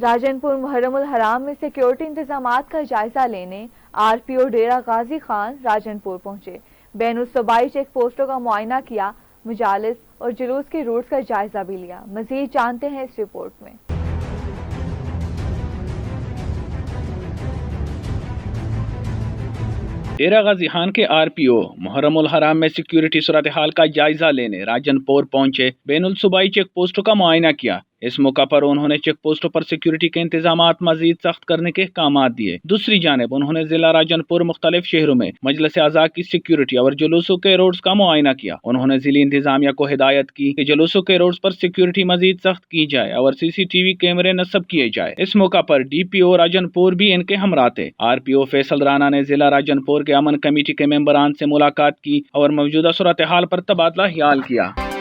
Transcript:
راجنپور محرم الحرام میں سیکیورٹی انتظامات کا جائزہ لینے RPO ڈیرہ غازی خان راجنپور پہنچے۔ بین الصوبائی چیک پوسٹوں کا معائنہ کیا، مجالس اور جلوس کے روٹس کا جائزہ بھی لیا۔ مزید جانتے ہیں اس رپورٹ میں۔ ڈیرہ غازی خان کے RPO محرم الحرام میں سیکیورٹی صورتحال کا جائزہ لینے راجنپور پہنچے، بین الصوبائی چیک پوسٹوں کا معائنہ کیا۔ اس موقع پر انہوں نے چیک پوسٹوں پر سیکیورٹی کے انتظامات مزید سخت کرنے کے احکامات دیے۔ دوسری جانب انہوں نے ضلع راجنپور مختلف شہروں میں مجلس اعضاء کی سیکیورٹی اور جلوسوں کے روٹس کا معائنہ کیا۔ انہوں نے ضلعی انتظامیہ کو ہدایت کی کہ جلوسوں کے روٹس پر سیکیورٹی مزید سخت کی جائے اور CCTV کیمرے نصب کیے جائے۔ اس موقع پر DPO راجنپور بھی ان کے ہمراہ تھے۔ RPO فیصل رانا نے ضلع راجنپور کے امن کمیٹی کے ممبران سے ملاقات کی اور موجودہ صورتحال پر تبادلہ خیال کیا۔